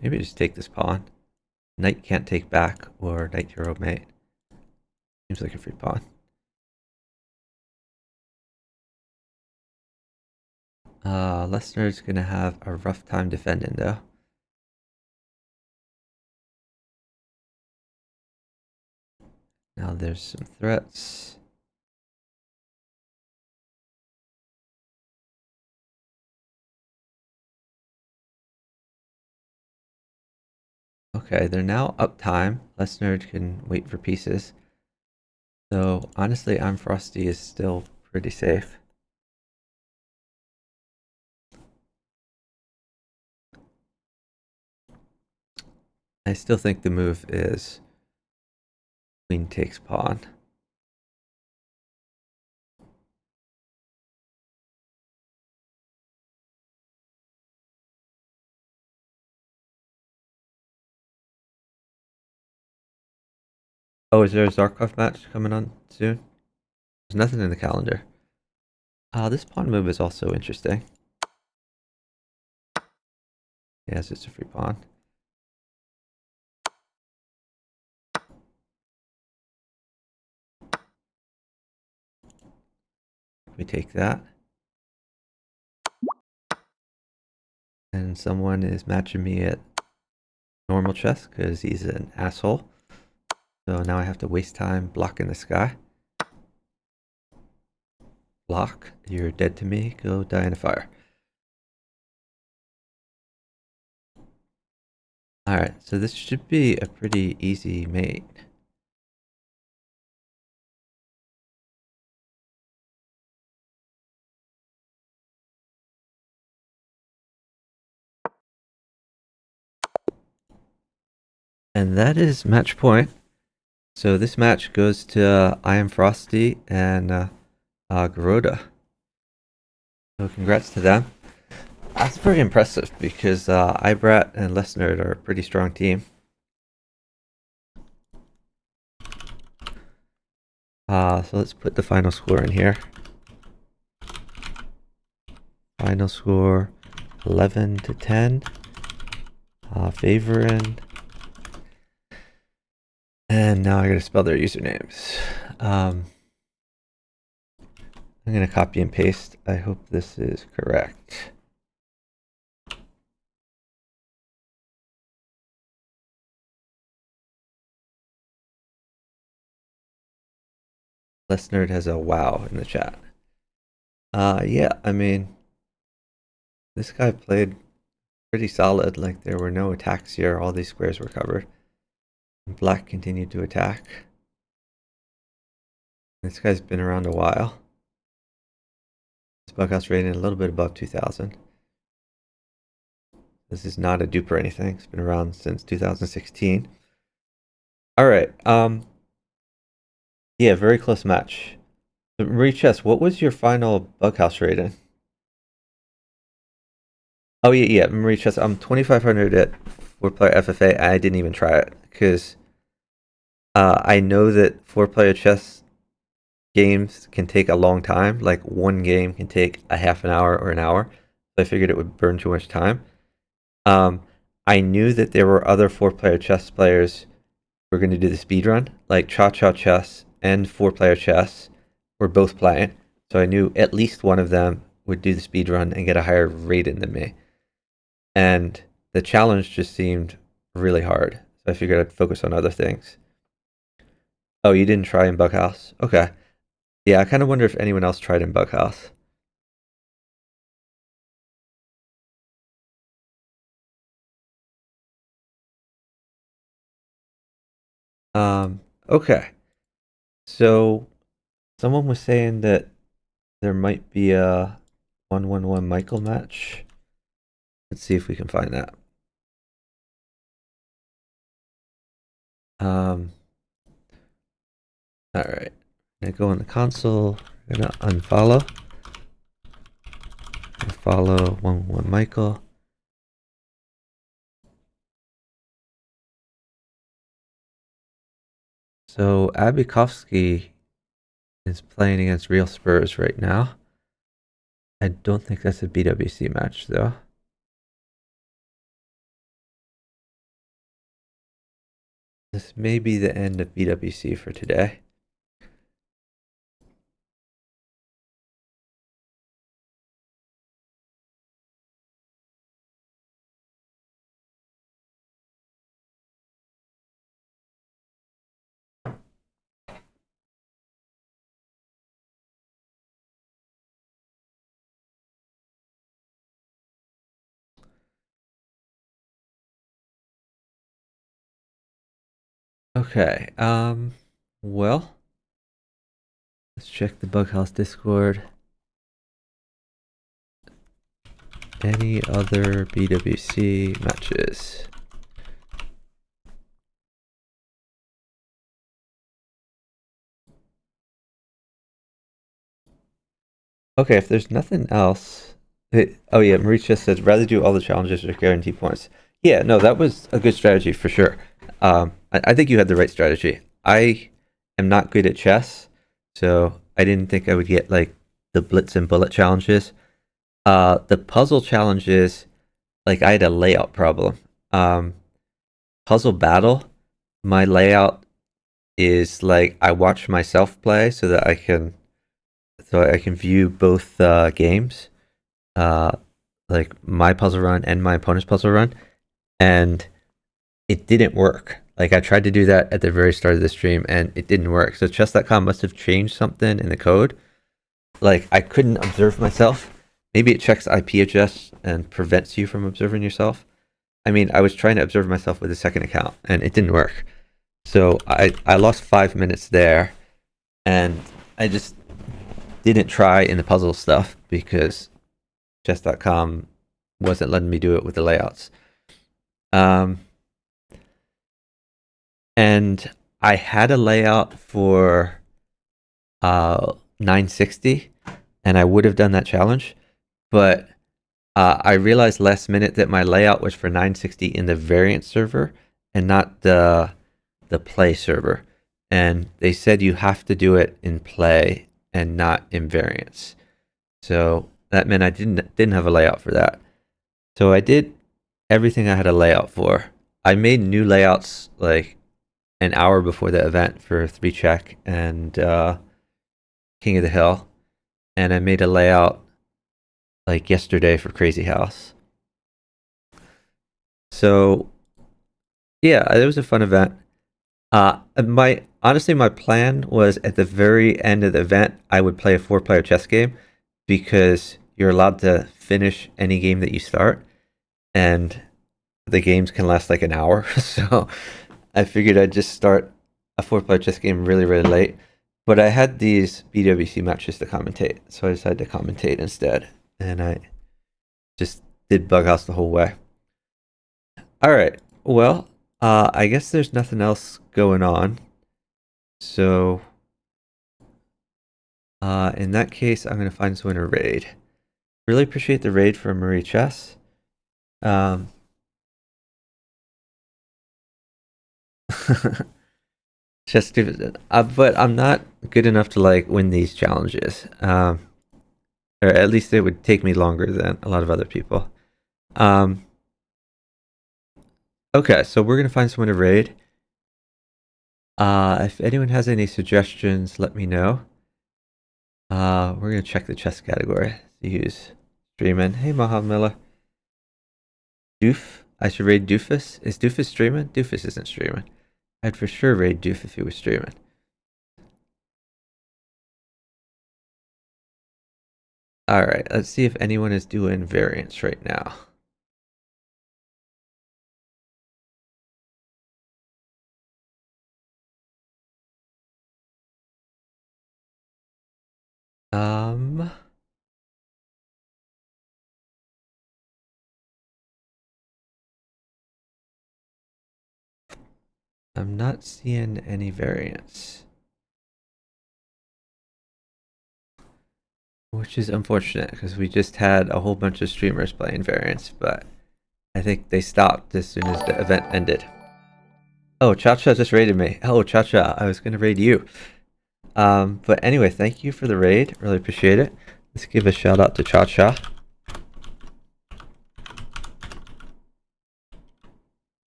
Maybe just take this pawn. Knight can't take back, or knight hero mate. Seems like a free pawn. Lesnar's gonna have a rough time defending though. Now there's some threats. Okay, they're now up time. Lesnar can wait for pieces. So honestly, I'm Frosty is still pretty safe. I still think the move is queen takes pawn. Oh, is there a Zarkov match coming on soon? There's nothing in the calendar. This pawn move is also interesting. Yes, it's a free pawn. We take that. And someone is matching me at normal chess because he's an asshole. So now I have to waste time blocking this guy. Block, you're dead to me, go die in a fire. Alright, so this should be a pretty easy mate. And that is match point. So this match goes to I Am Frosty and Garoda. So congrats to them. That's pretty impressive because Ibrat and Lesnerd are a pretty strong team. So let's put the final score in here. Final score 11-10. Favorin. And now I gotta spell their usernames. I'm gonna copy and paste. I hope this is correct. Lesnerd has a wow in the chat. Yeah, I mean, this guy played pretty solid. Like, there were no attacks here. All these squares were covered. Black continued to attack. This guy's been around a while. His Bughouse rating a little bit above 2,000. This is not a dupe or anything. It's been around since 2016. All right. Yeah, very close match. Marie Chess, what was your final Bughouse rating? Oh yeah, Marie Chess. I'm 2,500 at 4-player FFA. I didn't even try it because I know that 4-player chess games can take a long time. Like one game can take a half an hour or an hour. So I figured it would burn too much time. I knew that there were other 4-player chess players who were going to do the speed run, like Cha Cha Chess and 4-player chess were both playing. So I knew at least one of them would do the speed run and get a higher rating than me. And the challenge just seemed really hard. So I figured I'd focus on other things. Oh, you didn't try in Bughouse? Okay. Yeah, I kind of wonder if anyone else tried in Bughouse. Okay. So someone was saying that there might be a 1-1-1 Michael match. Let's see if we can find that. All right. I'm gonna go on the console. I'm gonna unfollow. Follow 1-1 Michael. So Abikovsky is playing against Real Spurs right now. I don't think that's a BWC match though. This may be the end of BWC for today. Okay, well, let's check the Bughouse Discord. Any other BWC matches? Okay, if there's nothing else... oh yeah, Marie just says, rather do all the challenges or guarantee points. Yeah, no, that was a good strategy for sure. I think you had the right strategy. I am not good at chess, so I didn't think I would get like the blitz and bullet challenges. The puzzle challenges, like I had a layout problem. Puzzle battle, my layout is like I watch myself play so that I can view both games, like my puzzle run and my opponent's puzzle run, and it didn't work. Like I tried to do that at the very start of the stream and it didn't work. So chess.com must have changed something in the code. Like I couldn't observe myself. Maybe it checks IP address and prevents you from observing yourself. I mean, I was trying to observe myself with a second account and it didn't work. So I lost 5 minutes there, and I just didn't try in the puzzle stuff because chess.com wasn't letting me do it with the layouts. and I had a layout for 960, and I would have done that challenge, but I realized last minute that my layout was for 960 in the variant server and not the play server. And they said you have to do it in play and not in variants. So that meant I didn't have a layout for that. So I did everything I had a layout for. I made new layouts like an hour before the event for 3 check and King of the Hill, and I made a layout like yesterday for Crazy House. So yeah, it was a fun event. My plan was at the very end of the event I would play a 4-player chess game because you're allowed to finish any game that you start, and the games can last like an hour. So I figured I'd just start a 4-player chess game really, really late. But I had these BWC matches to commentate, so I decided to commentate instead, and I just did Bughouse the whole way. All right. Well, I guess there's nothing else going on. So, in that case, I'm gonna find someone to raid. Really appreciate the raid from Marie Chess. Just but I'm not good enough to like win these challenges. Or at least it would take me longer than a lot of other people. Okay, so we're gonna find someone to raid. If anyone has any suggestions, let me know. We're gonna check the chess category. See who's streaming. Hey, Mohammed Miller. Doof. I should raid Doofus. Is Doofus streaming? Doofus isn't streaming. I'd for sure raid Doof if he was streaming. Alright, let's see if anyone is doing variants right now. I'm not seeing any variants, which is unfortunate because we just had a whole bunch of streamers playing variants, but I think they stopped as soon as the event ended. Oh, Cha-Cha just raided me. Oh, Cha-Cha, I was going to raid you. But anyway, thank you for the raid. Really appreciate it. Let's give a shout out to Cha-Cha.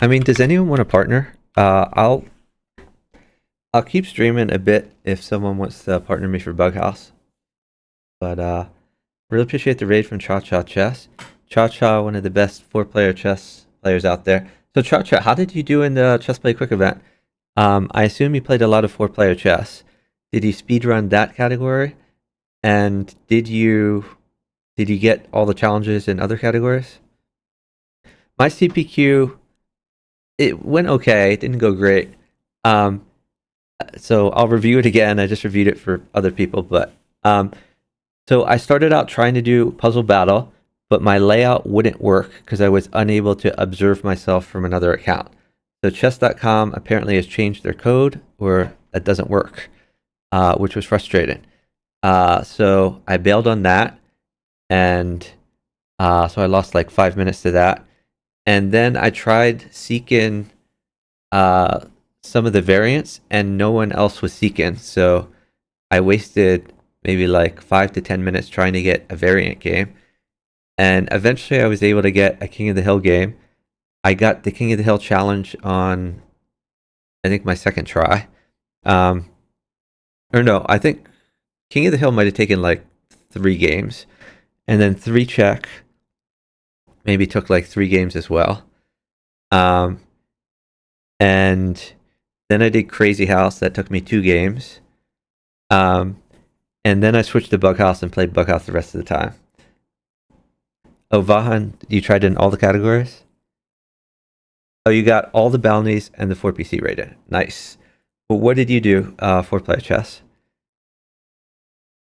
I mean, does anyone want to partner? I'll keep streaming a bit if someone wants to partner me for Bughouse. But really appreciate the raid from Cha-Cha Chess. Cha-Cha, one of the best 4-player chess players out there. So Cha-Cha, how did you do in the Chess Play Quick event? I assume you played a lot of 4-player chess. Did you speedrun that category? And did you get all the challenges in other categories? My CPQ, it went okay. It didn't go great. So I'll review it again. I just reviewed it for other people, but so I started out trying to do Puzzle Battle, but my layout wouldn't work because I was unable to observe myself from another account. So chess.com apparently has changed their code, or that doesn't work, which was frustrating. So I bailed on that, and so I lost like 5 minutes to that. And then I tried seeking some of the variants, and no one else was seeking. So I wasted maybe like 5 to 10 minutes trying to get a variant game. And eventually I was able to get a King of the Hill game. I got the King of the Hill challenge on, I think, my second try. Or no, I think King of the Hill might have taken like 3 games. And then 3-check maybe took like 3 games as well. And then I did Crazy House. That took me 2 games. And then I switched to Bughouse and played Bughouse the rest of the time. Oh, Vahan, you tried in all the categories? Oh, you got all the bounties and the 4PC rated. Nice. Well, what did you do for player chess?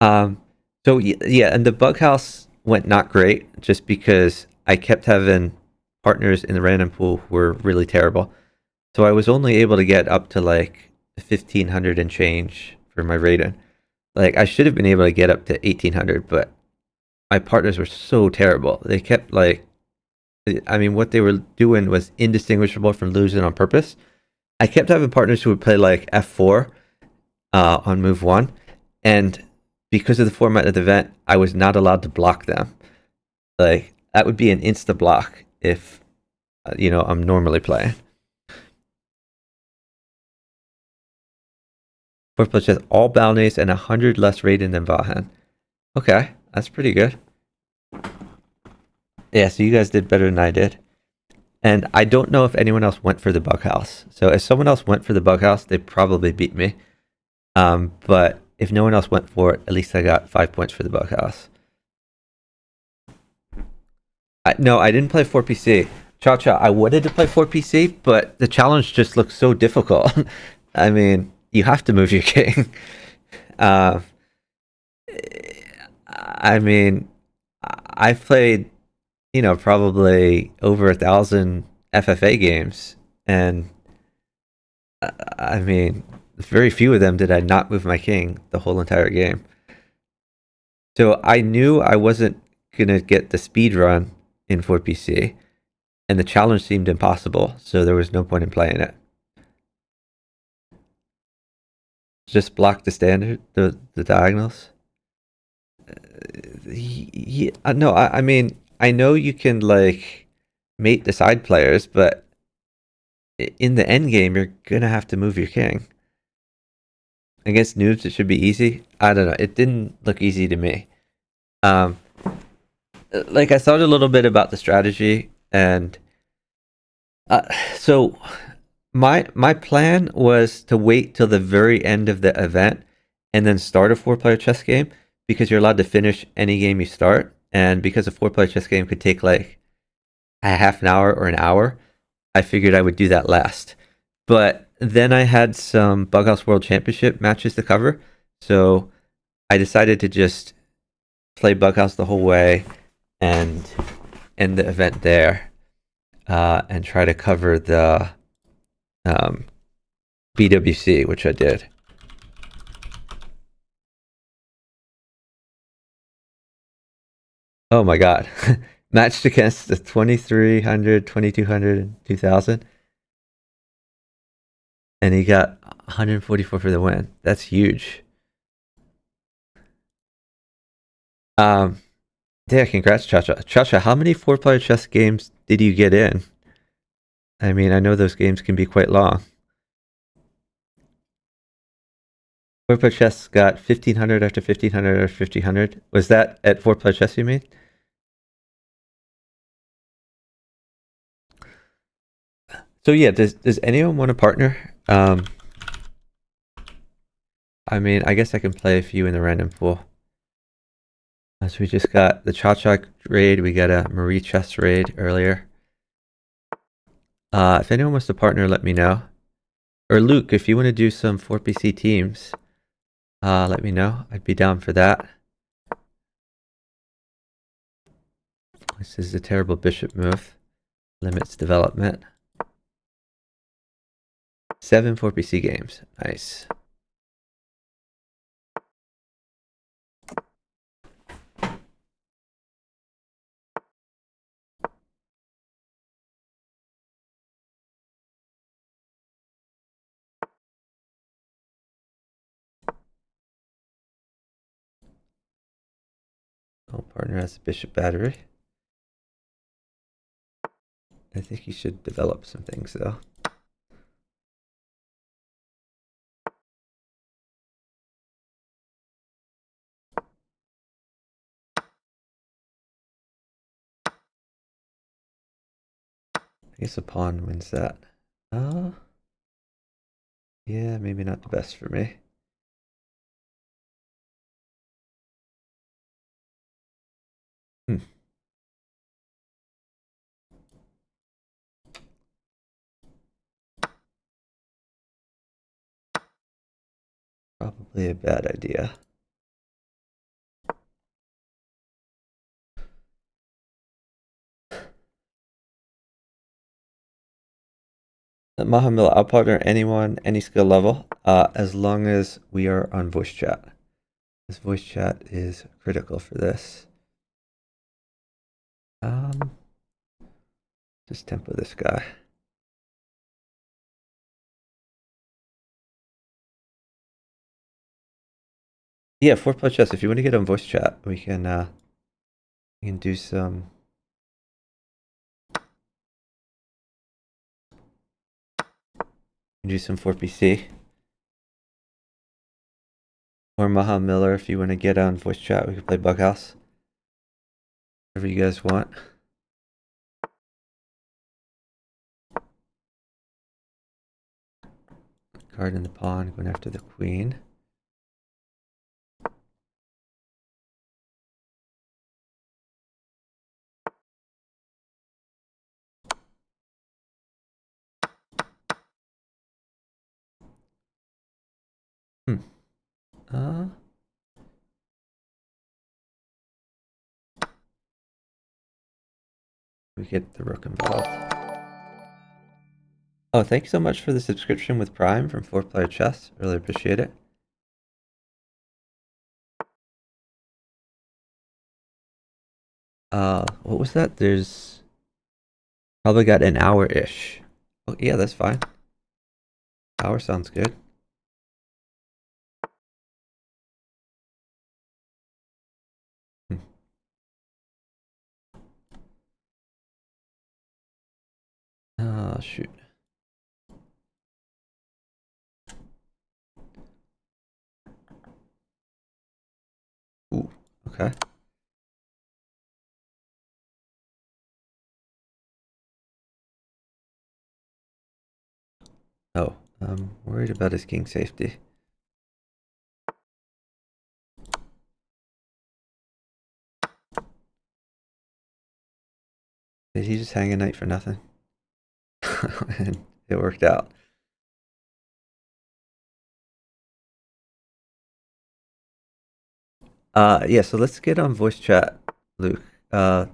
So yeah, and the Bughouse went not great just because I kept having partners in the random pool who were really terrible. So I was only able to get up to like 1500 and change for my rating. Like I should have been able to get up to 1800, but my partners were so terrible. They kept like, I mean, what they were doing was indistinguishable from losing on purpose. I kept having partners who would play like f4 on move one, and because of the format of the event, I was not allowed to block them. Like that would be an insta block if I'm normally playing. 4 plus chess, all bounties and 100 less rating than Vahan. Okay, that's pretty good. Yeah, so you guys did better than I did. And I don't know if anyone else went for the bug house. So if someone else went for the bug house, they probably beat me. But if no one else went for it, at least I got 5 points for the bug house. No, I didn't play 4PC. Cha-Cha, I wanted to play 4PC, but the challenge just looks so difficult. I mean, you have to move your king. Uh, I mean, I've played, probably over 1,000 FFA games, and I mean, very few of them did I not move my king the whole entire game. So I knew I wasn't gonna get the speed run in 4PC, and the challenge seemed impossible, so there was no point in playing it. Just block the standard, the diagonals. No, I mean, I know you can like mate the side players, but in the end game, you're gonna have to move your king. Against noobs, it should be easy. I don't know. It didn't look easy to me. Um, like I thought a little bit about the strategy, and so my plan was to wait till the very end of the event and then start a 4-player chess game, because you're allowed to finish any game you start, and because a 4-player chess game could take like a half an hour or an hour, I figured I would do that last. But then I had some Bughouse World Championship matches to cover, so I decided to just play Bughouse the whole way and end the event there, and try to cover the BWC, which I did. Oh my god. Matched against the 2300, 2200, and 2000. And he got 144 for the win. That's huge. Yeah, congrats, Chacha. Chacha, how many 4-player chess games did you get in? I mean, I know those games can be quite long. 4-player chess got 1500 after 1500 after 1500. Was that at 4-player chess you mean? So yeah, does anyone want a partner? I mean, I guess I can play a few in the random pool. So we just got the Cha-Cha raid. We got a Marie Chess raid earlier. If anyone wants to partner, let me know. Or Luke, if you want to do some 4PC teams, let me know. I'd be down for that. This is a terrible bishop move. Limits development. 7 4PC games. Nice. Oh, partner has a bishop battery. I think he should develop some things though. I guess a pawn wins that. Yeah, maybe not the best for me. Hmm. Probably a bad idea. Mahamil, I'll partner anyone, any skill level, as long as we are on voice chat. This voice chat is critical for this. Just tempo this guy. Yeah, 4+ chess. If you want to get on voice chat, we can do some. Do some 4PC. Or Maha Miller, if you want to get on voice chat, we can play Bughouse. Whatever you guys want. Card in the pawn, going after the queen. We get the rook involved. Oh, thank you so much for the subscription with Prime from 4Player Chess. Really appreciate it. What was that? There's probably got an hour-ish. Oh, yeah, that's fine. Hour sounds good. Oh, shoot. Ooh, okay. Oh, I'm worried about his king safety. Did he just hang a knight for nothing? And it worked out. Yeah, so let's get on voice chat, Luke. I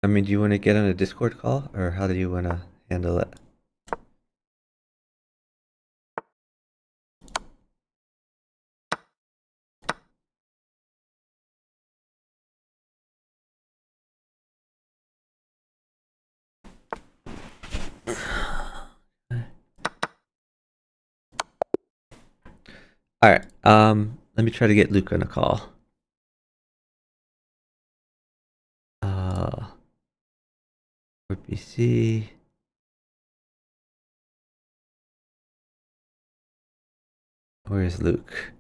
mean, do you want to get on a Discord call, or how do you want to handle it? All right. Let me try to get Luke on a call. For PC. Where is Luke?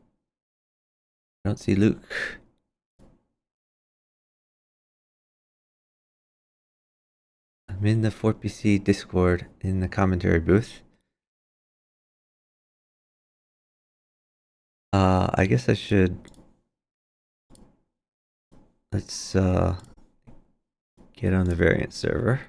I don't see Luke. I'm in the 4PC Discord in the commentary booth. I guess I should. Let's get on the variant server.